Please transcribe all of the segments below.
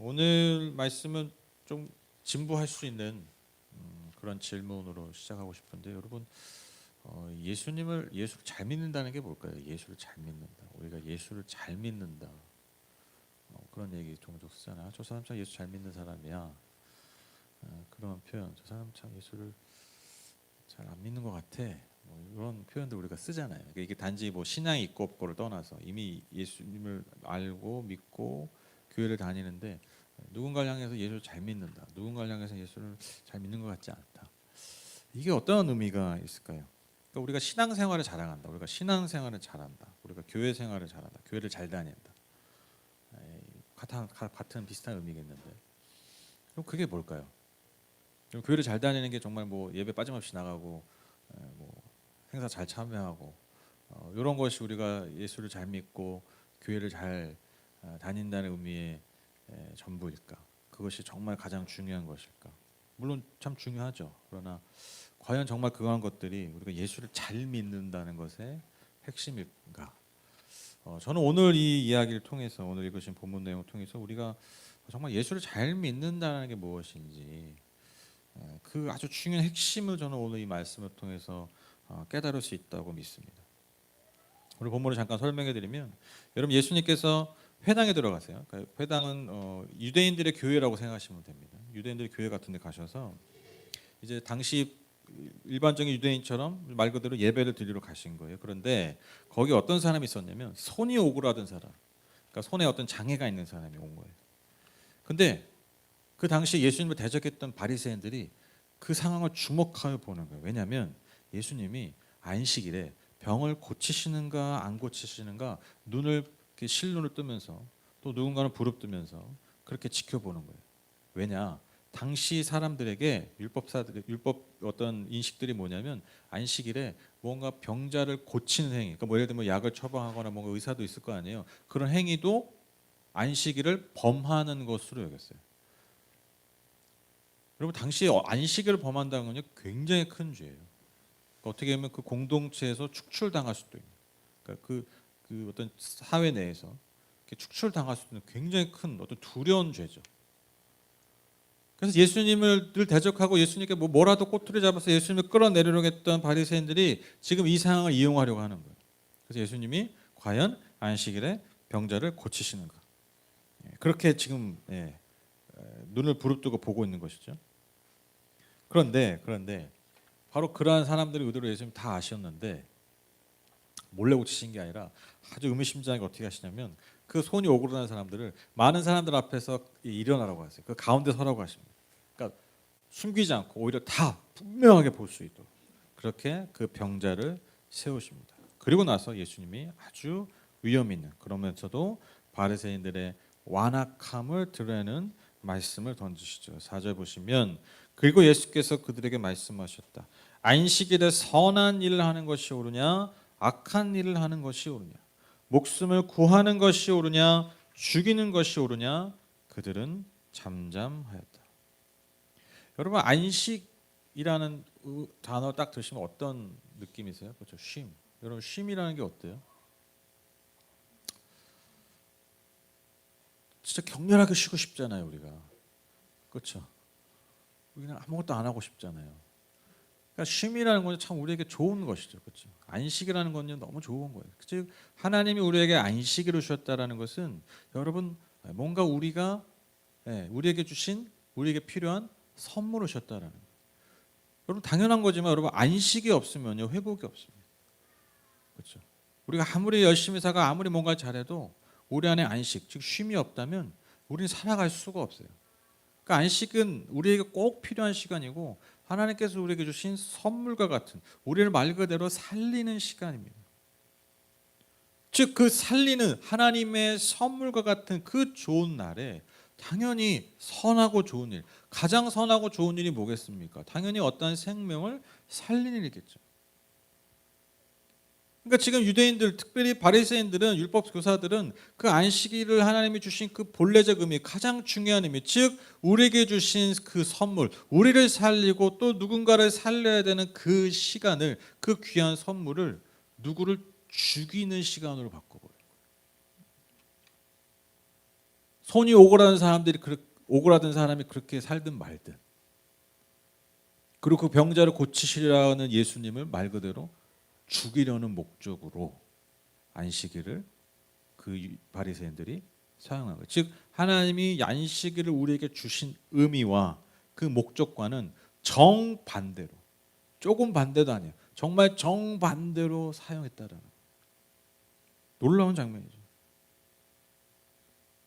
오늘 말씀은 좀 진부할 수 있는 그런 질문으로 시작하고 싶은데 여러분 예수를 잘 믿는다는 게 뭘까요? 예수를 잘 믿는다. 우리가 예수를 잘 믿는다. 그런 얘기 종종 쓰잖아요. 저 사람 참 예수 잘 믿는 사람이야. 그런 표현. 저 사람 참 예수를 잘 안 믿는 것 같아. 이런 표현도 우리가 쓰잖아요. 그러니까 이게 단지 뭐 신앙이 있고 없고를 떠나서 이미 예수님을 알고 믿고 교회를 다니는데 누군가를 향해서 예수를 잘 믿는다. 누군가를 향해서 예수를 잘 믿는 것 같지 않다. 이게 어떤 의미가 있을까요? 그러니까 우리가 신앙생활을 잘한다. 우리가 신앙생활을 잘한다. 우리가 교회 생활을 잘한다. 교회를 잘 다닌다. 같은 비슷한 의미겠는데. 그럼 그게 뭘까요? 그럼 교회를 잘 다니는 게 정말 뭐 예배 빠짐없이 나가고 뭐 행사 잘 참여하고 이런 것이 우리가 예수를 잘 믿고 교회를 잘 다닌다는 의미의 전부일까? 그것이 정말 가장 중요한 것일까? 물론 참 중요하죠. 그러나 과연 정말 그러한 것들이 우리가 예수를 잘 믿는다는 것의 핵심일까? 저는 오늘 이 이야기를 통해서 오늘 읽으신 본문 내용을 통해서 우리가 정말 예수를 잘 믿는다는 게 무엇인지 그 아주 중요한 핵심을 저는 오늘 이 말씀을 통해서 깨달을 수 있다고 믿습니다. 오늘 본문을 잠깐 설명해드리면 여러분 예수님께서 회당에 들어가세요. 그러니까 회당은 유대인들의 교회라고 생각하시면 됩니다. 유대인들의 교회 같은 데 가셔서 이제 당시 일반적인 유대인처럼 말 그대로 예배를 드리러 가신 거예요. 그런데 거기 어떤 사람이 있었냐면 손이 오그라든 사람, 그러니까 손에 어떤 장애가 있는 사람이 온 거예요. 근데 그 당시 예수님을 대적했던 바리새인들이 그 상황을 주목하여 보는 거예요. 왜냐하면 예수님이 안식일에 병을 고치시는가 안 고치시는가 눈을 실눈을 뜨면서 또 누군가는 부릅뜨면서 그렇게 지켜보는 거예요. 왜냐? 당시 사람들에게 율법 어떤 인식들이 뭐냐면 안식일에 뭔가 병자를 고치는 행위, 그러니까 뭐 예를 들면 약을 처방하거나 뭔가 의사도 있을 거 아니에요. 그런 행위도 안식일을 범하는 것으로 여겼어요. 여러분 당시에 안식일을 범한다는 건요 굉장히 큰 죄예요. 그러니까 어떻게 보면 그 공동체에서 축출당할 수도 있는, 그러니까 그 어떤 사회 내에서 축출당할 수 있는 굉장히 큰 어떤 두려운 죄죠. 그래서 예수님을 늘 대적하고 예수님께 뭐라도 꼬투리 잡아서 예수님을 끌어내리려고 했던 바리새인들이 지금 이 상황을 이용하려고 하는 거예요. 그래서 예수님이 과연 안식일에 병자를 고치시는가? 그렇게 지금 눈을 부릅뜨고 보고 있는 것이죠. 그런데 바로 그러한 사람들의 의도를 예수님 다 아셨는데 몰래 고치신 게 아니라 아주 의미심장하게 어떻게 하시냐면 그 손이 오그라든 사람들을 많은 사람들 앞에서 일어나라고 하세요. 그 가운데 서라고 하십니다. 그러니까 숨기지 않고 오히려 다 분명하게 볼 수 있도록 그렇게 그 병자를 세우십니다. 그리고 나서 예수님이 아주 위험 있는 그러면서도 바리새인들의 완악함을 드러내는 말씀을 던지시죠. 4절 보시면 그리고 예수께서 그들에게 말씀하셨다. 안식일에 선한 일을 하는 것이 옳으냐 악한 일을 하는 것이 옳으냐 목숨을 구하는 것이 옳으냐 죽이는 것이 옳으냐 그들은 잠잠하였다. 여러분 안식이라는 단어 딱 들으시면 어떤 느낌이세요? 그렇죠? 쉼. 여러분 쉼이라는 게 어때요? 진짜 격렬하게 쉬고 싶잖아요, 우리가. 그렇죠? 우리는 아무것도 안 하고 싶잖아요. 그러니까 쉼이라는 건 참 우리에게 좋은 것이죠, 그렇죠? 안식이라는 건 너무 좋은 거예요. 즉 하나님이 우리에게 안식일을 주셨다라는 것은 여러분 뭔가 우리에게 주신 우리에게 필요한 선물을 주셨다라는 거예요. 여러분 당연한 거지만 여러분 안식이 없으면요 회복이 없습니다. 그렇죠? 우리가 아무리 열심히 살고 아무리 뭔가 잘해도 우리 안에 안식, 즉 쉼이 없다면 우리는 살아갈 수가 없어요. 그러니까 안식은 우리에게 꼭 필요한 시간이고 하나님께서 우리에게 주신 선물과 같은 우리를 말 그대로 살리는 시간입니다. 즉 그 살리는 하나님의 선물과 같은 그 좋은 날에 당연히 선하고 좋은 일, 가장 선하고 좋은 일이 뭐겠습니까? 당연히 어떠한 생명을 살리는 일이겠죠. 그러니까 지금 유대인들, 특별히 바리새인들은 율법 교사들은 그 안식일을 하나님이 주신 그 본래적 의미, 가장 중요한 의미, 즉 우리에게 주신 그 선물, 우리를 살리고 또 누군가를 살려야 되는 그 시간을, 그 귀한 선물을 누구를 죽이는 시간으로 바꿔버려요. 손이 오그라든 사람이 그렇게 살든 말든, 그리고 그 병자를 고치시려는 예수님을 말 그대로 죽이려는 목적으로 안식일을 그 바리새인들이 사용한 거예요. 즉 하나님이 안식일을 우리에게 주신 의미와 그 목적과는 정반대로, 조금 반대도 아니에요. 정말 정반대로 사용했다라는 놀라운 장면이죠.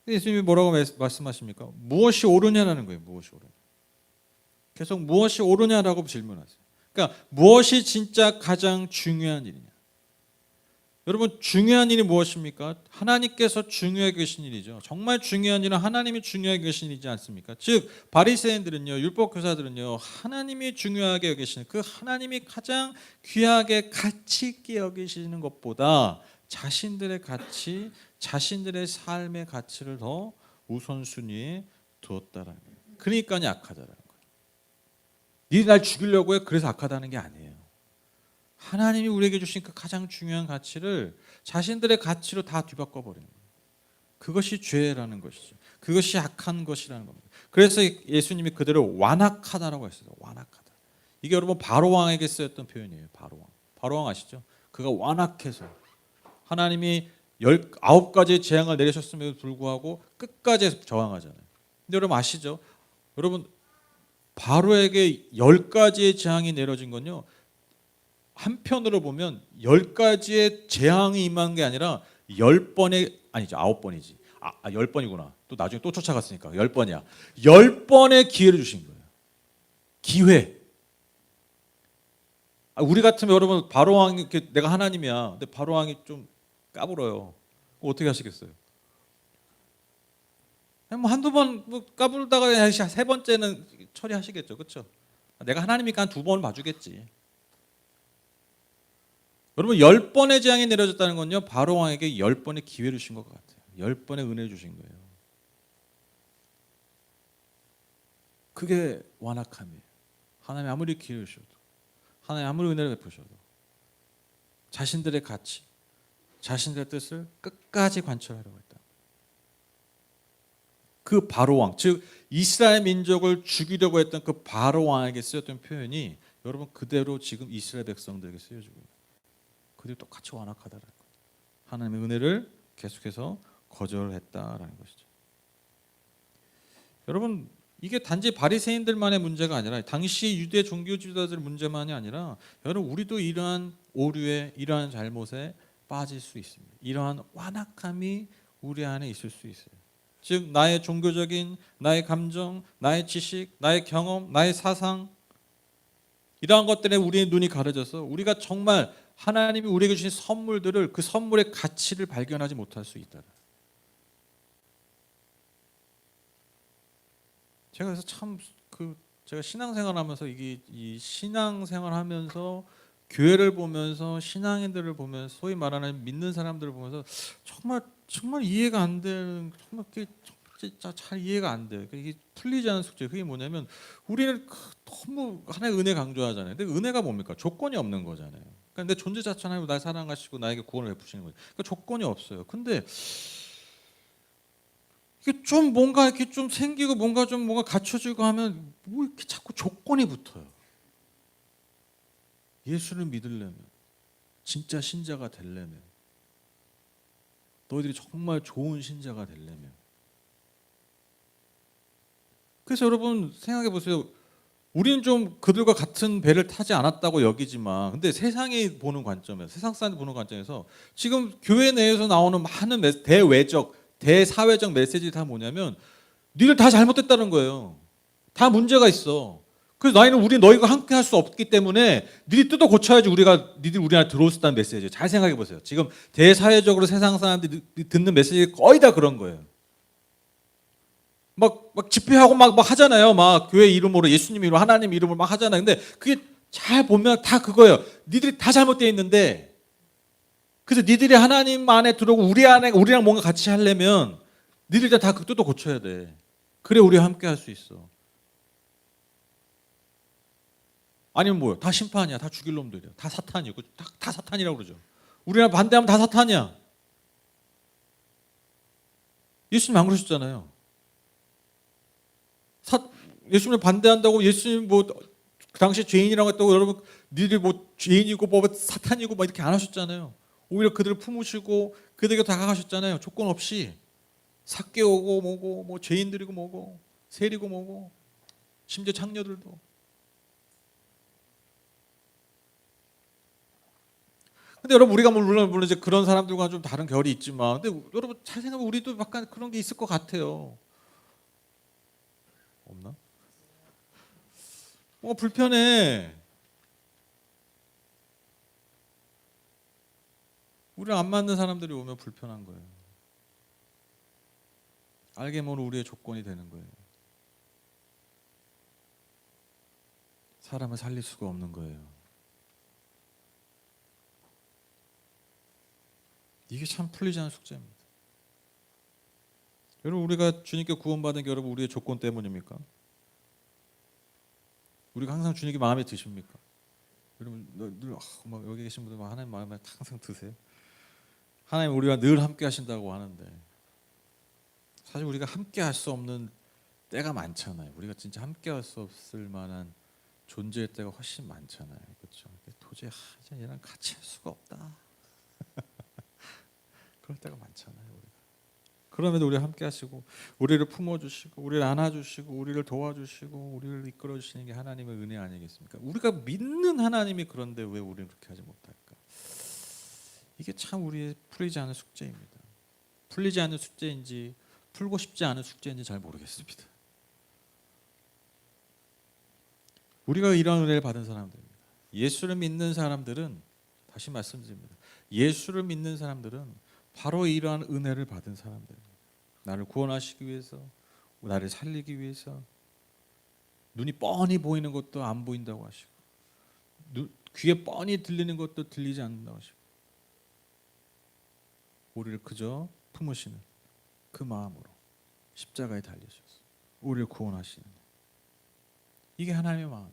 예수님이 뭐라고 말씀하십니까? 무엇이 옳으냐라는 거예요. 무엇이 옳으냐. 계속 무엇이 옳으냐라고 질문하세요. 그러니까 무엇이 진짜 가장 중요한 일이냐. 여러분 중요한 일이 무엇입니까? 하나님께서 중요하게 계신 일이죠. 정말 중요한 일은 하나님이 중요하게 계신 일이지 않습니까? 즉 바리새인들은요, 율법교사들은요, 하나님이 중요하게 여기시는 그 하나님이 가장 귀하게 가치 있게 여기시는 것보다 자신들의 가치, 자신들의 삶의 가치를 더 우선순위에 두었다라는 거예요. 그러니까 악하다라는 거예요. 니네 날 죽이려고 해. 그래서 악하다는 게 아니에요. 하나님이 우리에게 주신 그 가장 중요한 가치를 자신들의 가치로 다 뒤바꿔 버리는 거예요. 그것이 죄라는 것이죠. 그것이 악한 것이라는 겁니다. 그래서 예수님이 그대로 완악하다라고 했어요. 완악하다. 이게 여러분 바로 왕에게 쓰였던 표현이에요. 바로 왕. 바로 왕 아시죠? 그가 완악해서 하나님이 19가지의 재앙을 내리셨음에도 불구하고 끝까지 저항하잖아요. 근데 여러분 아시죠? 여러분 바로에게 10가지의 재앙이 내려진 건요, 한편으로 보면 10가지의 재앙이 임한 게 아니라 10번의, 아니죠, 9번이지. 10번이구나. 또 나중에 또 쫓아갔으니까 10번이야. 10번의 기회를 주신 거예요. 기회. 우리 같으면 여러분 바로왕이, 내가 하나님이야. 근데 바로왕이 좀 까불어요. 어떻게 하시겠어요? 뭐 한두 번 뭐 까불다가 세 번째는 처리하시겠죠. 그렇죠? 내가 하나님이니까 한 2번 봐주겠지. 여러분 10번의 재앙이 내려졌다는 건요, 바로왕에게 10번의 기회를 주신 것 같아요. 10번의 은혜를 주신 거예요. 그게 완악함이에요. 하나님이 아무리 기회를 주셔도, 하나님이 아무리 은혜를 베푸셔도 자신들의 가치, 자신들의 뜻을 끝까지 관철하려고 했다. 그 바로왕, 즉 이스라엘 민족을 죽이려고 했던 그 바로왕에게 쓰였던 표현이 여러분 그대로 지금 이스라엘 백성들에게 쓰여지고 있어요. 그들이 똑같이 완악하다라는 거예요. 하나님의 은혜를 계속해서 거절했다라는 것이죠. 여러분 이게 단지 바리새인들만의 문제가 아니라 당시 유대 종교 지도자들 문제만이 아니라 여러분 우리도 이러한 오류에, 이러한 잘못에 빠질 수 있습니다. 이러한 완악함이 우리 안에 있을 수 있어요. 즉 나의 종교적인, 나의 감정, 나의 지식, 나의 경험, 나의 사상, 이러한 것들에 우리의 눈이 가려져서 우리가 정말 하나님이 우리에게 주신 선물들을, 그 선물의 가치를 발견하지 못할 수 있다. 제가 그래서 참 제가 신앙생활하면서 이 신앙생활하면서 교회를 보면서 신앙인들을 보면서 소위 말하는 믿는 사람들을 보면서 정말 이해가 안 되는, 정말 진짜 잘 이해가 안 돼요. 이게 풀리지 않은 숙제. 그게 뭐냐면 우리는 너무 하나의 은혜 강조하잖아요. 근데 은혜가 뭡니까? 조건이 없는 거잖아요. 그러니까 내 존재 자체 하나님 날 사랑하시고 나에게 구원을 베푸시는 거예요. 그러니까 조건이 없어요. 근데 이게 좀 뭔가 이렇게 좀 생기고 뭔가 갖춰지고 하면 뭐 이렇게 자꾸 조건이 붙어요. 예수를 믿으려면, 진짜 신자가 되려면, 너희들이 정말 좋은 신자가 되려면. 그래서 여러분 생각해 보세요. 우리는 좀 그들과 같은 배를 타지 않았다고 여기지만, 근데 세상이 보는 관점에서, 세상 사람들 보는 관점에서 지금 교회 내에서 나오는 많은 대외적, 대사회적 메시지가 다 뭐냐면 니들 다 잘못됐다는 거예요. 다 문제가 있어. 그래서 우리 너희가 함께 할 수 없기 때문에 니들이 뜯어 고쳐야지 니들이 우리 안에 들어올 수 있다는 메시지예요. 잘 생각해 보세요. 지금 대사회적으로 세상 사람들이 듣는 메시지 거의 다 그런 거예요. 막 집회하고 막 하잖아요. 막 교회 이름으로, 예수님 이름으로, 하나님 이름으로 막 하잖아요. 근데 그게 잘 보면 다 그거예요. 니들이 다 잘못되어 있는데, 그래서 니들이 하나님 안에 들어오고 우리랑 뭔가 같이 하려면 니들 다 그 뜯어 고쳐야 돼. 그래 우리와 함께 할 수 있어. 아니면 뭐요? 다 심판이야. 다 죽일 놈들이야. 다 사탄이고, 다 사탄이라고 그러죠. 우리랑 반대하면 다 사탄이야. 예수님 안 그러셨잖아요. 예수님을 반대한다고 예수님 뭐 그 당시 죄인이라고 했다고 여러분 니들 뭐 죄인이고 뭐 사탄이고 막 이렇게 안 하셨잖아요. 오히려 그들을 품으시고 그들에게 다가가셨잖아요. 조건 없이 삭개 오고 뭐고 뭐 죄인들이고 뭐고 세리고 뭐고 심지어 창녀들도. 근데 여러분 우리가 물론 이제 그런 사람들과 좀 다른 결이 있지만, 근데 여러분 잘 생각하면 우리도 약간 그런 게 있을 것 같아요. 없나? 불편해. 우리랑 안 맞는 사람들이 오면 불편한 거예요. 알게 모르는 우리의 조건이 되는 거예요. 사람을 살릴 수가 없는 거예요. 이게 참 풀리지 않은 숙제입니다. 여러분 우리가 주님께 구원받은 게 여러분 우리의 조건 때문입니까? 우리가 항상 주님께 마음에 드십니까? 여러분 늘 여기 계신 분들 하나님 마음에 항상 드세요? 하나님 우리와 늘 함께 하신다고 하는데 사실 우리가 함께 할 수 없는 때가 많잖아요. 우리가 진짜 함께 할 수 없을 만한 존재의 때가 훨씬 많잖아요. 그렇죠? 도저히 얘랑 같이 할 수가 없다. 그럴 때가 많잖아요. 우리가. 그럼에도 우리와 함께 하시고 우리를 품어주시고 우리를 안아주시고 우리를 도와주시고 우리를 이끌어주시는 게 하나님의 은혜 아니겠습니까? 우리가 믿는 하나님이 그런데 왜 우리는 그렇게 하지 못할까? 이게 참 우리의 풀리지 않은 숙제입니다. 풀리지 않은 숙제인지 풀고 싶지 않은 숙제인지 잘 모르겠습니다. 우리가 이런 은혜를 받은 사람들입니다. 예수를 믿는 사람들은 다시 말씀드립니다. 예수를 믿는 사람들은 바로 이러한 은혜를 받은 사람들입니다. 나를 구원하시기 위해서, 나를 살리기 위해서, 눈이 뻔히 보이는 것도 안 보인다고 하시고, 귀에 뻔히 들리는 것도 들리지 않는다고 하시고, 우리를 그저 품으시는 그 마음으로 십자가에 달리셔서 우리를 구원하시는, 이게 하나님의 마음,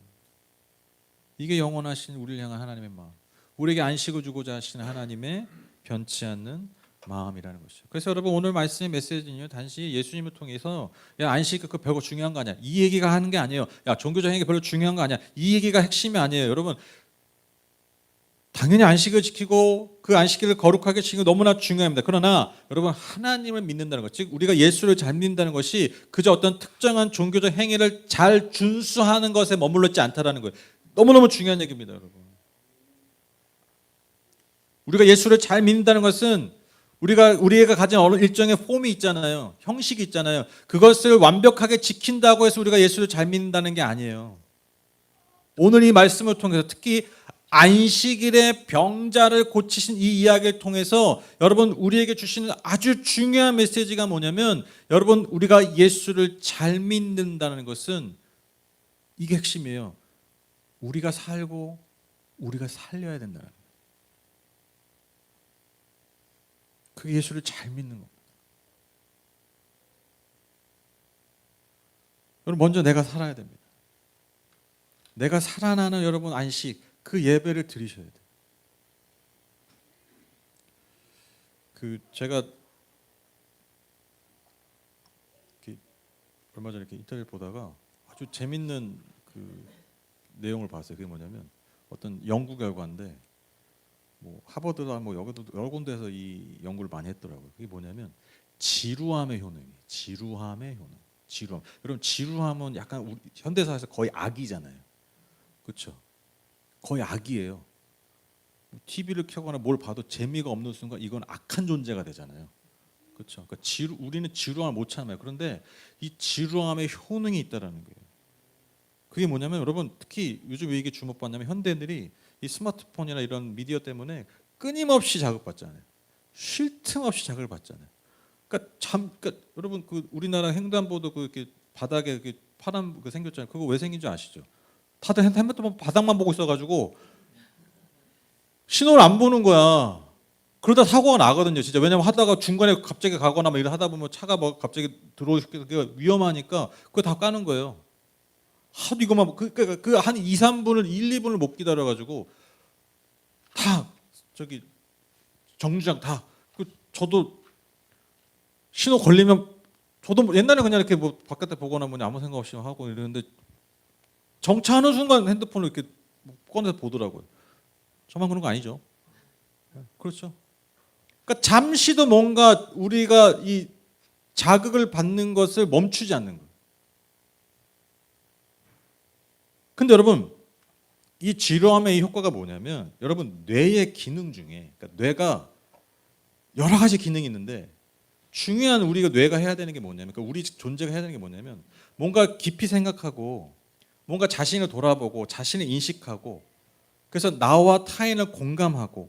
이게 영원하신 우리를 향한 하나님의 마음, 우리에게 안식을 주고자 하시는 하나님의 변치 않는 마음이라는 것이죠. 그래서 여러분 오늘 말씀의 메시지는요, 단지 예수님을 통해서 야 안식 그 별거 중요한 거 아니야, 이 얘기가 하는 게 아니에요. 야 종교적 행위 별로 중요한 거 아니야, 이 얘기가 핵심이 아니에요. 여러분 당연히 안식을 지키고 그 안식일을 거룩하게 지키는 거 너무나 중요합니다. 그러나 여러분 하나님을 믿는다는 것, 즉 우리가 예수를 잘 믿는다는 것이 그저 어떤 특정한 종교적 행위를 잘 준수하는 것에 머물러 있지 않다라는 거예요. 너무너무 중요한 얘기입니다, 여러분. 우리가 예수를 잘 믿는다는 것은 우리가 가진 어느 일정의 폼이 있잖아요. 형식이 있잖아요. 그것을 완벽하게 지킨다고 해서 우리가 예수를 잘 믿는다는 게 아니에요. 오늘 이 말씀을 통해서 특히 안식일에 병자를 고치신 이 이야기를 통해서 여러분 우리에게 주시는 아주 중요한 메시지가 뭐냐면, 여러분 우리가 예수를 잘 믿는다는 것은 이게 핵심이에요. 우리가 살고 우리가 살려야 된다는 거예요. 그게 예수를 잘 믿는 겁니다. 여러분 먼저 내가 살아야 됩니다. 내가 살아나는 여러분 안식, 그 예배를 드리셔야 돼요. 제가 얼마 전에 인터넷 보다가 아주 재밌는 내용을 봤어요. 그게 뭐냐면 어떤 연구 결과인데 뭐 하버드나 뭐 여러 군데에서 이 연구를 많이 했더라고요. 그게 뭐냐면 지루함의 효능이. 지루함의 효능. 지루함. 여러분 지루함은 약간 우리 현대사에서 거의 악이잖아요. 그렇죠? 거의 악이에요. TV를 켜거나 뭘 봐도 재미가 없는 순간 이건 악한 존재가 되잖아요. 그렇죠? 그러니까 우리는 지루함을 못 참아요. 그런데 이 지루함의 효능이 있다라는 거예요. 그게 뭐냐면 여러분 특히 요즘 왜 이게 주목받냐면 현대인들이 이 스마트폰이나 이런 미디어 때문에 끊임없이 자극받잖아요. 쉴 틈 없이 자극을 받잖아요. 그러니까 여러분 우리나라 횡단보도 이렇게 바닥에 파란 생겼잖아요. 그거 왜 생긴 줄 아시죠? 다들 핸드폰 바닥만 보고 있어가지고 신호를 안 보는 거야. 그러다 사고가 나거든요, 진짜. 왜냐면 하다가 중간에 갑자기 가거나 막 이러다 보면 차가 뭐 갑자기 들어오기가 위험하니까 그거 다 까는 거예요. 하도 이거만 한 2, 3분을 1, 2분을 못 기다려 가지고 다 정류장 다 저도 신호 걸리면 저도 뭐 옛날에 그냥 이렇게 뭐 바깥에 보거나 뭐 아무 생각 없이 하고 이러는데 정차하는 순간 핸드폰을 이렇게 꺼내서 보더라고요. 저만 그런 거 아니죠? 그렇죠. 그러니까 잠시도 뭔가 우리가 이 자극을 받는 것을 멈추지 않는 거예요. 근데 여러분, 이 지루함의 이 효과가 뭐냐면 여러분 뇌의 기능 중에 그러니까 뇌가 여러 가지 기능이 있는데 중요한 우리가 뇌가 해야 되는 게 뭐냐면 그러니까 우리 존재가 해야 되는 게 뭐냐면 뭔가 깊이 생각하고 뭔가 자신을 돌아보고 자신을 인식하고 그래서 나와 타인을 공감하고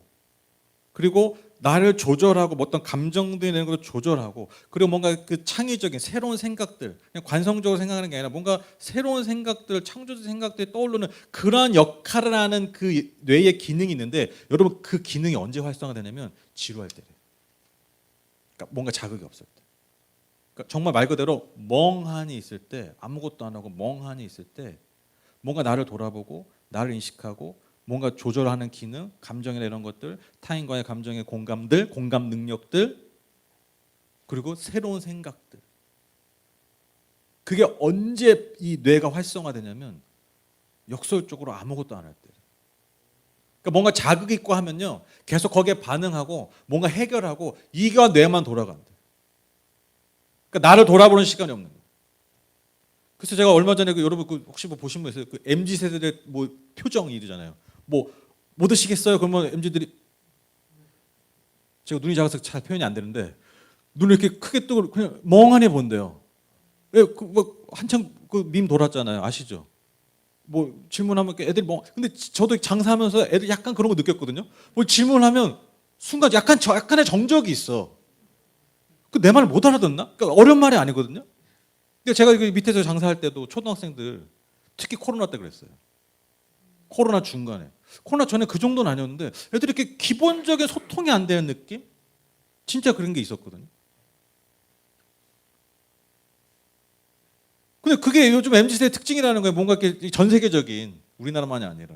그리고 나를 조절하고 뭐 어떤 감정들 이런 것도 조절하고 그리고 뭔가 그 창의적인 새로운 생각들 그냥 관성적으로 생각하는 게 아니라 뭔가 새로운 생각들 창조적 생각들이 떠오르는 그러한 역할을 하는 그 뇌의 기능이 있는데 여러분 그 기능이 언제 활성화되냐면 지루할 때래요. 그러니까 뭔가 자극이 없을 때. 그러니까 정말 말 그대로 멍하니 있을 때 아무것도 안 하고 멍하니 있을 때 뭔가 나를 돌아보고 나를 인식하고 뭔가 조절하는 기능, 감정이나 이런 것들, 타인과의 감정의 공감들, 공감 능력들, 그리고 새로운 생각들. 그게 언제 이 뇌가 활성화되냐면 역설적으로 아무것도 안 할 때. 그러니까 뭔가 자극이 있고 하면요, 계속 거기에 반응하고 뭔가 해결하고 이가 뇌만 돌아간다. 그러니까 나를 돌아보는 시간이 없는 거예요. 그래서 제가 얼마 전에 여러분 혹시 뭐 보신 분 있어요? 그 MZ 세대들 뭐 표정 이러잖아요. 뭐 드시겠어요? 그러면 MZ들이 제가 눈이 작아서 잘 표현이 안 되는데 눈을 이렇게 크게 뜨고 그냥 멍하니 본대요. 왜 뭐 한참 그 밈 돌았잖아요. 아시죠? 뭐 질문하면 애들이 뭐 근데 저도 장사하면서 애들 약간 그런 거 느꼈거든요. 뭐 질문하면 순간 약간의 정적이 있어. 그 내 말 못 알아듣나? 그러니까 어려운 말이 아니거든요. 근데 제가 그 밑에서 장사할 때도 초등학생들 특히 코로나 때 그랬어요. 코로나 중간에. 코로나 전에 그 정도는 아니었는데 애들이 이렇게 기본적인 소통이 안 되는 느낌? 진짜 그런 게 있었거든요. 근데 그게 요즘 MZ세대 특징이라는 거예요. 뭔가 이렇게 전 세계적인 우리나라만이 아니라.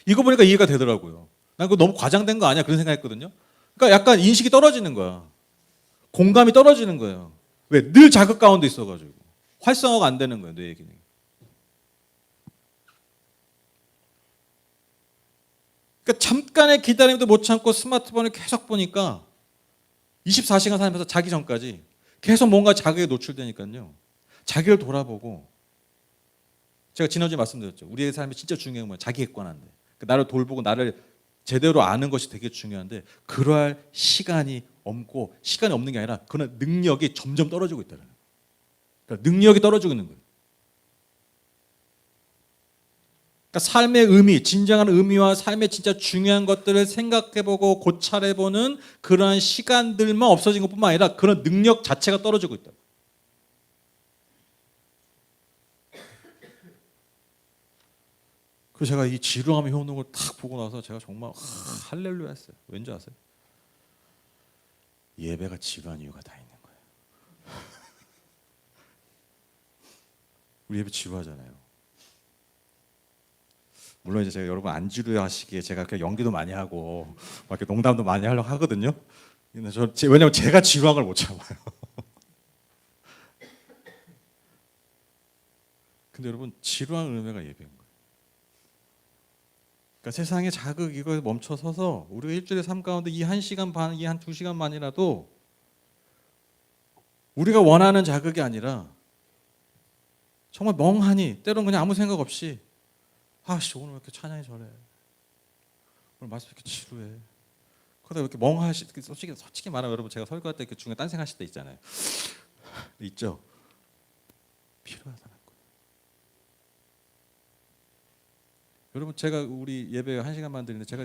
이거 보니까 이해가 되더라고요. 난 그거 너무 과장된 거 아니야? 그런 생각했거든요. 그러니까 약간 인식이 떨어지는 거야. 공감이 떨어지는 거예요. 왜? 늘 자극 가운데 있어가지고. 활성화가 안 되는 거예요. 뇌의 기능이. 그러니까 잠깐의 기다림도 못 참고 스마트폰을 계속 보니까 24시간 살면서 자기 전까지 계속 뭔가 자극에 노출되니까요. 자기를 돌아보고 제가 지난주에 말씀드렸죠. 우리의 삶이 진짜 중요한 건 자기 객관한데 나를 돌보고 나를 제대로 아는 것이 되게 중요한데 그러할 시간이 없고 시간이 없는 게 아니라 그런 능력이 점점 떨어지고 있다는 거예요. 그러니까 능력이 떨어지고 있는 거예요. 그러니까 삶의 의미, 진정한 의미와 삶의 진짜 중요한 것들을 생각해보고 고찰해보는 그러한 시간들만 없어진 것뿐만 아니라 그런 능력 자체가 떨어지고 있다. 그래서 제가 이 지루함의 효능을 탁 보고 나서 제가 정말 할렐루야 했어요. 왠지 아세요? 예배가 지루한 이유가 다 있는 거예요. 우리 예배 지루하잖아요. 물론 이제 제가 여러분 안 지루하시기에 제가 그냥 연기도 많이 하고 막 이렇게 농담도 많이 하려고 하거든요. 근데 왜냐면 제가 지루한 걸 못 참아요. 근데 여러분 지루한 은혜가 예배인 거예요. 그러니까 세상의 자극 이거에 멈춰서서 우리가 일주일의 삶 가운데 이 1시간 반, 이 한 2시간만이라도 우리가 원하는 자극이 아니라 정말 멍하니 때로는 그냥 아무 생각 없이 아씨 오늘 왜 이렇게 찬양이 저래 오늘 말씀 이렇게 지루해 그러다 왜 이렇게 멍하시 솔직히 말하면 여러분 제가 설교할 때 중간에 딴 생각하실 때 있잖아요. 있죠. 필요하다는 거예요. 여러분 제가 우리 예배 1시간만 드리는데 제가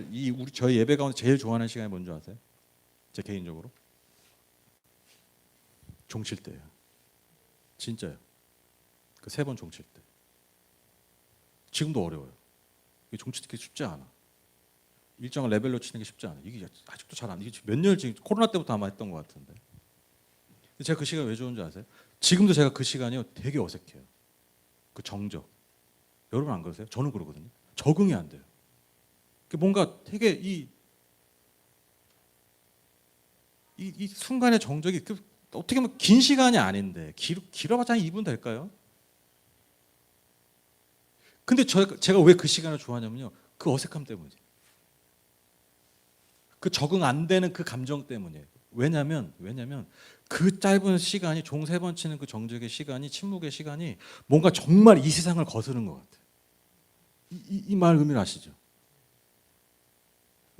저희 예배 가운데 제일 좋아하는 시간이 뭔지 아세요? 제 개인적으로 종칠 때예요. 진짜요. 그 3번 종칠 때. 지금도 어려워요. 이게 종치기 쉽지 않아. 일정한 레벨로 치는 게 쉽지 않아. 이게 아직도 잘 안. 이게 몇 년을 지금 코로나 때부터 아마 했던 것 같은데. 제가 그 시간 왜 좋은지 아세요? 지금도 제가 그 시간이요 되게 어색해요. 그 정적. 여러분 안 그러세요? 저는 그러거든요. 적응이 안 돼요. 뭔가 되게 이 순간의 정적이 어떻게 보면 긴 시간이 아닌데 길어봤자 한 2분 될까요? 근데 제가 왜 그 시간을 좋아하냐면요. 그 어색함 때문이에요. 그 적응 안 되는 그 감정 때문이에요. 왜냐면 그 짧은 시간이 종 3번 치는 그 정적의 시간이 침묵의 시간이 뭔가 정말 이 세상을 거스른 것 같아요. 이 말 의미를 아시죠?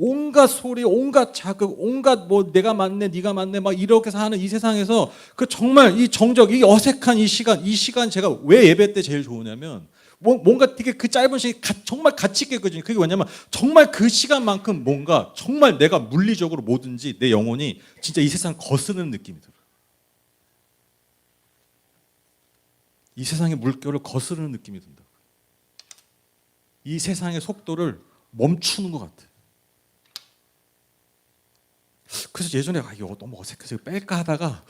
온갖 소리, 온갖 자극, 온갖 뭐 내가 맞네, 네가 맞네, 막 이렇게 사는 이 세상에서 그 정말 이 정적, 이 어색한 이 시간 제가 왜 예배 때 제일 좋으냐면 뭔가 되게 그 짧은 시간 정말 가치 있게 거든요. 그게 뭐냐면 정말 그 시간만큼 뭔가 정말 내가 물리적으로 뭐든지 내 영혼이 진짜 이 세상 거스르는 느낌이 들어요. 이 세상의 물결을 거스르는 느낌이 든다. 이 세상의 속도를 멈추는 것 같아. 그래서 예전에 이거 너무 어색해서 이거 뺄까 하다가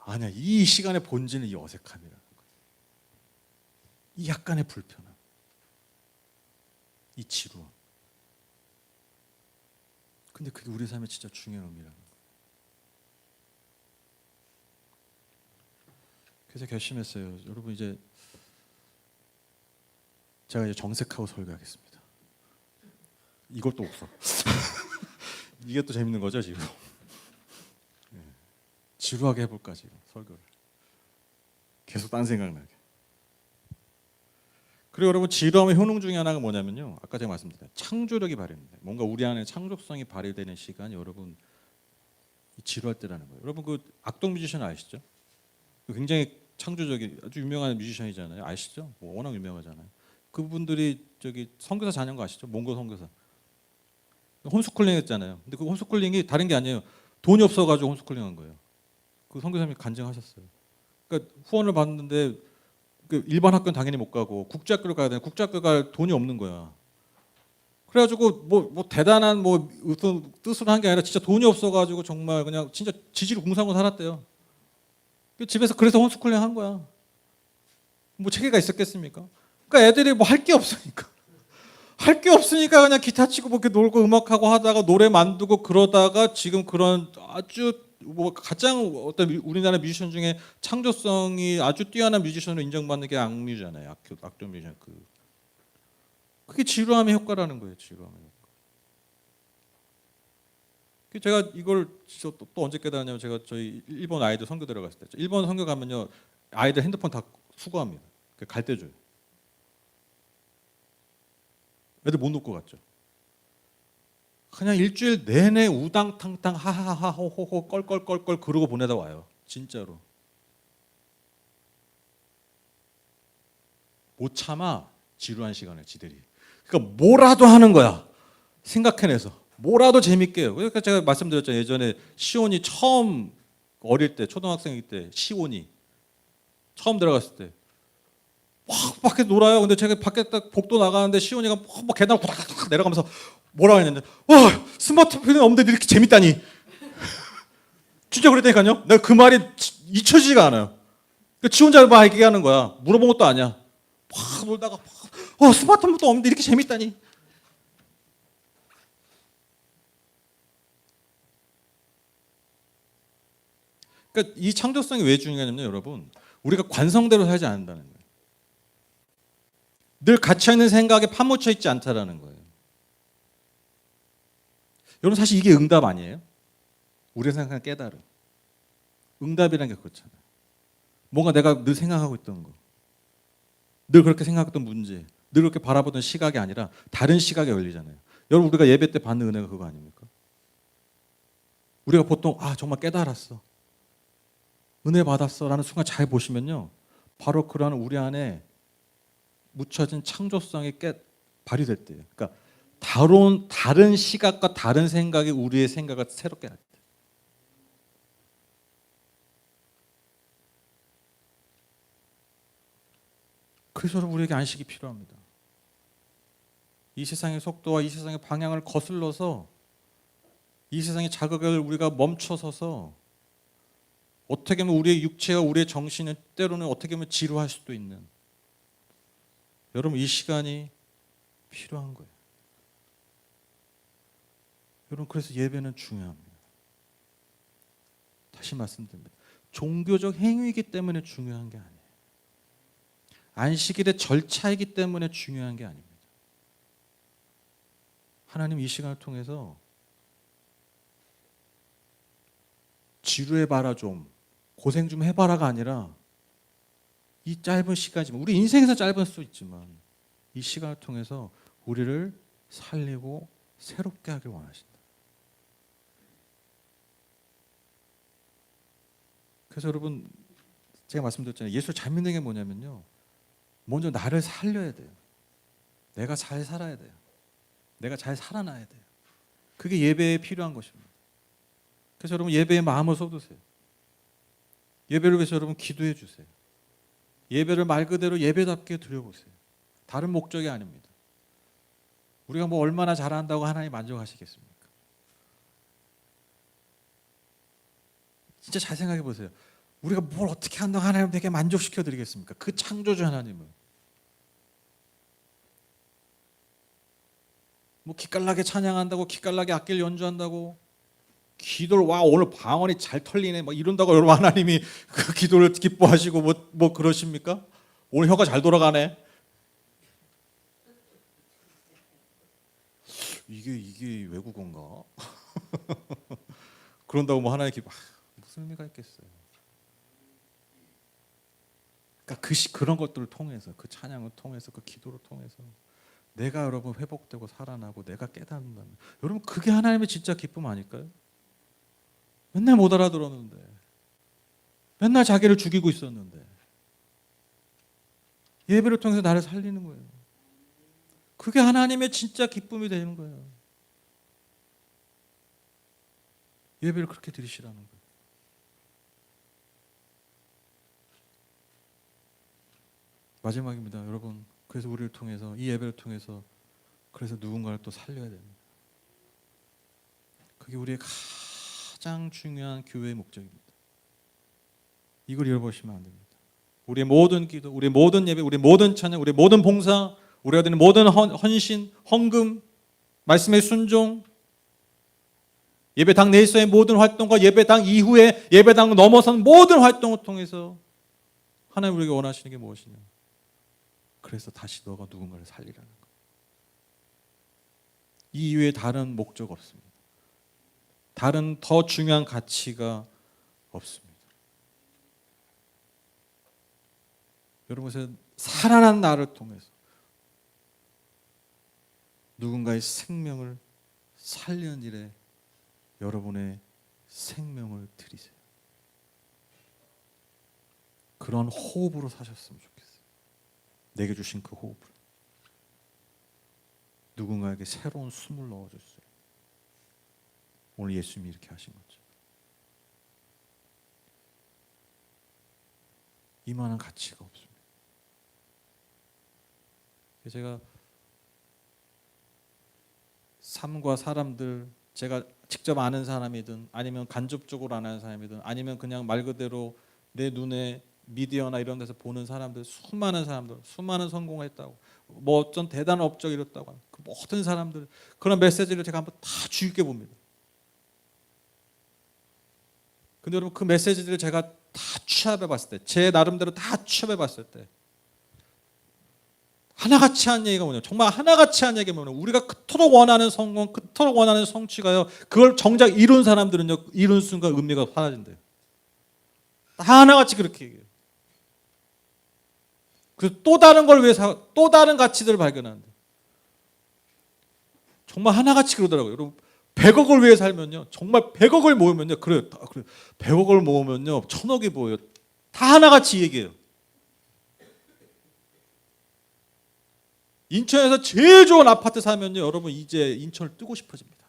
아니야, 이 시간의 본질은 이 어색함이라는 거야. 이 약간의 불편함, 이 지루함. 근데 그게 우리 삶의 진짜 중요한 의미라는 거야. 그래서 결심했어요. 여러분 이제 제가 이제 정색하고 설교하겠습니다. 이것도 없어. 이게 또 재밌는 거죠 지금. 지루하게 해볼까 지금 설교를. 계속 딴 생각나게. 그리고 여러분 지루함의 효능 중에 하나가 뭐냐면요. 아까 제가 말씀드린 창조력이 발휘됩니다. 뭔가 우리 안에 창조성이 발휘되는 시간이 여러분 지루할 때라는 거예요. 여러분 그 악동 뮤지션 아시죠? 굉장히 창조적인 아주 유명한 뮤지션이잖아요. 아시죠? 뭐 워낙 유명하잖아요. 그분들이 저기 선교사 자녀인 거 아시죠? 몽고 선교사. 홈스쿨링 했잖아요. 근데 그 홈스쿨링이 다른 게 아니에요. 돈이 없어가지고 홈스쿨링한 거예요. 그 선교사님이 간증하셨어요. 그러니까 후원을 받는데 그 일반 학교는 당연히 못 가고 국제학교를 가야 되는데 국제학교 갈 돈이 없는 거야. 그래가지고 뭐 대단한 뭐 어떤 뜻으로 한 게 아니라 진짜 돈이 없어가지고 정말 그냥 진짜 지지로 공사하고 살았대요. 집에서 그래서 홈스쿨링 한 거야. 뭐 체계가 있었겠습니까? 그러니까 애들이 뭐 할 게 없으니까. 할 게 없으니까 그냥 기타 치고 뭐 이렇게 놀고 음악하고 하다가 노래 만들고 그러다가 지금 그런 아주 뭐 가장 어떤 우리나라 뮤지션 중에 창조성이 아주 뛰어난 뮤지션으로 인정받는 게 악뮤잖아요. 악동 뮤지션 그게 지루함의 효과라는 거예요. 지루함의 효과. 제가 이걸 또 언제 깨달았냐면 제가 저희 일본 아이들 선교 데려갔을 때 일본 선교 가면요 아이들 핸드폰 다 수거합니다. 갈 때 줘요. 애들 못 놓고 갔죠. 그냥 일주일 내내 우당탕탕 하하하 호호호 껄껄껄껄 그러고 보내다 와요. 진짜로. 못 참아 지루한 시간을 지들이. 그러니까 뭐라도 하는 거야. 생각해내서. 뭐라도 재밌게 해요. 그러니까 제가 말씀드렸잖아요. 예전에 시온이 처음 어릴 때 초등학생일 때 시온이 처음 들어갔을 때 막 밖에 놀아요. 근데 제가 밖에 딱 복도 나가는데 시온이가 막 계단 구닥구닥 내려가면서 뭐라고 했는데 와 스마트폰이 없는데 이렇게 재밌다니. 진짜 그랬다니까요. 내가 그 말이 잊혀지지가 않아요. 지 혼자 막 얘기하는 거야. 물어본 것도 아니야. 막 놀다가 스마트폰도 없는데 이렇게 재밌다니. 그러니까 이 창조성이 왜 중요하냐면 여러분 우리가 관성대로 살지 않는다는 거예요. 늘 갇혀있는 생각에 파묻혀 있지 않다라는 거예요. 여러분 사실 이게 응답 아니에요? 우리가 생각하는 깨달음. 응답이라는 게 그렇잖아요. 뭔가 내가 늘 생각하고 있던 거. 늘 그렇게 생각했던 문제. 늘 그렇게 바라보던 시각이 아니라 다른 시각에 열리잖아요. 여러분 우리가 예배 때 받는 은혜가 그거 아닙니까? 우리가 보통 정말 깨달았어. 은혜 받았어 라는 순간 잘 보시면요. 바로 그러한 우리 안에 묻혀진 창조성이 발휘될 때예요. 그러니까 다른 시각과 다른 생각이 우리의 생각을 새롭게 할 때. 그래서 우리에게 안식이 필요합니다. 이 세상의 속도와 이 세상의 방향을 거슬러서 이 세상의 자극을 우리가 멈춰서서 어떻게 보면 우리의 육체와 우리의 정신은 때로는 어떻게 보면 지루할 수도 있는 여러분 이 시간이 필요한 거예요. 여러분 그래서 예배는 중요합니다. 다시 말씀드립니다. 종교적 행위이기 때문에 중요한 게 아니에요. 안식일의 절차이기 때문에 중요한 게 아닙니다. 하나님 이 시간을 통해서 지루해봐라 좀, 고생 좀 해봐라가 아니라 이 짧은 시간이지만, 우리 인생에서 짧을 수 있지만 이 시간을 통해서 우리를 살리고 새롭게 하길 원하신다. 그래서 여러분, 제가 말씀드렸잖아요. 예수를 잘 믿는 게 뭐냐면요, 먼저 나를 살려야 돼요. 내가 잘 살아야 돼요. 내가 잘 살아나야 돼요. 그게 예배에 필요한 것입니다. 그래서 여러분, 예배에 마음을 쏟으세요. 예배를 위해서 여러분 기도해 주세요. 예배를 말 그대로 예배답게 드려보세요. 다른 목적이 아닙니다. 우리가 뭐 얼마나 잘한다고 하나님 만족하시겠습니까? 진짜 잘 생각해 보세요. 우리가 뭘 어떻게 한다고 하나님 되게 만족시켜 드리겠습니까? 그 창조주 하나님을. 뭐 기깔나게 찬양한다고, 기깔나게 악기를 연주한다고, 기도를 와 오늘 방언이 잘 털리네 막 이런다고 여러분 하나님이 그 기도를 기뻐하시고 뭐 그러십니까? 오늘 혀가 잘 돌아가네. 이게 외국어인가? 그런다고 뭐 하나님 기뻐, 무슨 의미가 있겠어요? 그러니까 그런 것들을 통해서, 그 찬양을 통해서, 그 기도를 통해서 내가 여러분 회복되고 살아나고 내가 깨닫는다면, 여러분 그게 하나님의 진짜 기쁨 아닐까요? 맨날 못 알아들었는데, 맨날 자기를 죽이고 있었는데 예배를 통해서 나를 살리는 거예요. 그게 하나님의 진짜 기쁨이 되는 거예요. 예배를 그렇게 드리시라는 거예요. 마지막입니다, 여러분. 그래서 우리를 통해서, 이 예배를 통해서, 그래서 누군가를 또 살려야 됩니다. 그게 우리의 가장 중요한 교회의 목적입니다. 이걸 잃어버리시면 안 됩니다. 우리의 모든 기도, 우리의 모든 예배, 우리의 모든 찬양, 우리의 모든 봉사, 우리가 드리는 모든 헌신, 헌금, 말씀의 순종, 예배당 내에서의 모든 활동과 예배당 이후에 예배당 넘어선 모든 활동을 통해서 하나님 우리에게 원하시는 게 무엇이냐? 그래서 다시 너가 누군가를 살리라는 것. 이 이외에 다른 목적 없습니다. 다른 더 중요한 가치가 없습니다. 여러분, 살아난 나를 통해서 누군가의 생명을 살리는 일에 여러분의 생명을 드리세요. 그런 호흡으로 사셨으면 좋겠어요. 내게 주신 그 호흡을 누군가에게 새로운 숨을 넣어줬어요. 오늘 예수님이 이렇게 하신 거죠. 이만한 가치가 없습니다. 제가 삶과 사람들, 제가 직접 아는 사람이든 아니면 간접적으로 아는 사람이든 아니면 그냥 말 그대로 내 눈에 미디어나 이런 데서 보는 사람들, 수많은 사람들, 수많은 성공을 했다고, 뭐 어떤 대단한 업적을 이뤘다고, 그 모든 사람들, 그런 메시지를 제가 한번 다 주의 깊게 봅니다. 근데 여러분, 그 메시지들을 제가 다 취합해 봤을 때, 제 나름대로 다 취합해 봤을 때 하나같이 한 얘기가 뭐냐, 정말 하나같이 한 얘기가 뭐냐, 우리가 그토록 원하는 성공, 그토록 원하는 성취가요, 그걸 정작 이룬 사람들은요, 이룬 순간 의미가 사라진대요. 다 하나같이 그렇게 얘기해요. 그래서 또 다른 걸 위해서 또 다른 가치들을 발견하는데, 정말 하나같이 그러더라고요. 여러분, 100억을 위해 살면요, 정말 100억을 모으면요, 그래요. 100억을 모으면요, 1000억이 보여요. 다 하나같이 얘기해요. 인천에서 제일 좋은 아파트 사면요, 여러분 이제 인천을 뜨고 싶어집니다.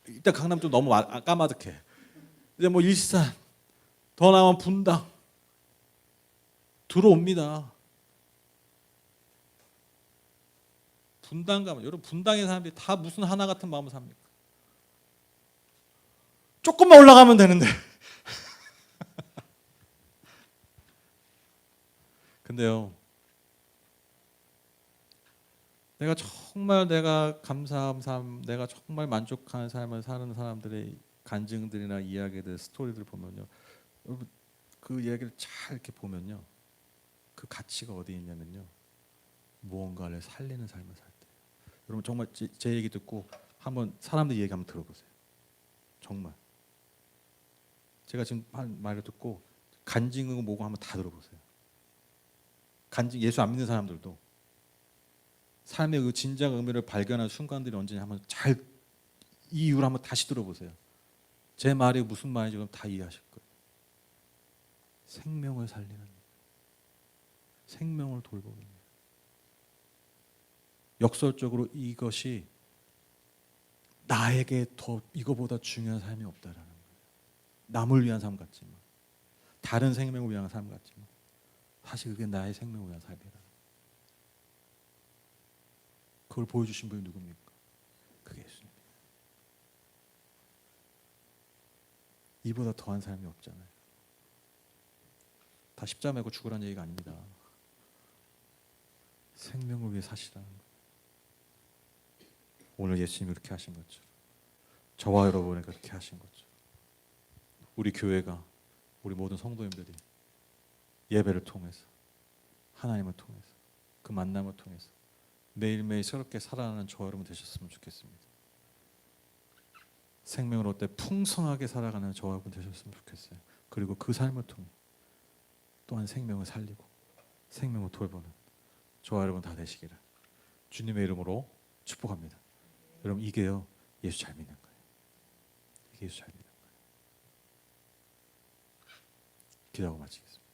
일단 강남 좀 너무 까마득해. 이제 뭐 일산, 더 나면 분당 들어옵니다. 분당 가면, 여러분 분당의 사람들이 다 무슨 하나 같은 마음을 삽니까? 조금만 올라가면 되는데. 근데요, 내가 감사한 삶, 내가 정말 만족하는 삶을 사는 사람들의 간증들이나 이야기들, 스토리들 보면요, 여러분 그 이야기를 잘 이렇게 보면요, 그 가치가 어디 있냐면요, 무언가를 살리는 삶을 살 때. 여러분 정말 제 얘기 듣고 한번 사람들 얘기 한번 들어보세요. 정말 제가 지금 한 말을 듣고 간증이고 뭐고 한번 다 들어보세요. 간증, 예수 안 믿는 사람들도 삶의 그 진정 의미를 발견하는 순간들이 언제냐 한번 잘 이 이유를 한번 다시 들어보세요. 제 말이 무슨 말인지 그럼 다 이해하실 거예요. 생명을 살리는, 생명을 돌보는. 역설적으로 이것이 나에게 더 이거보다 중요한 삶이 없다라는 거예요. 남을 위한 삶 같지만, 다른 생명을 위한 삶 같지만, 사실 그게 나의 생명을 위한 삶이라. 그걸 보여주신 분이 누굽니까? 그게 예수님. 이보다 더한 삶이 없잖아요. 다 십자가 메고 죽으라는 얘기가 아닙니다. 생명을 위해 사시라는 거예요. 오늘 예수님이 그렇게 하신 거죠. 저와 여러분이 그렇게 하신 거죠. 우리 교회가, 우리 모든 성도님들이 예배를 통해서, 하나님을 통해서, 그 만남을 통해서 매일매일 새롭게 살아가는 저와 여러분 되셨으면 좋겠습니다. 생명을 얻되 풍성하게 살아가는 저와 여러분 되셨으면 좋겠어요. 그리고 그 삶을 통해 또한 생명을 살리고 생명을 돌보는 저와 여러분 다 되시기를 주님의 이름으로 축복합니다. 여러분 이게요, 예수 잘 믿는 거예요. 이게 예수 잘 믿는 거예요. 기도하고 마치겠습니다.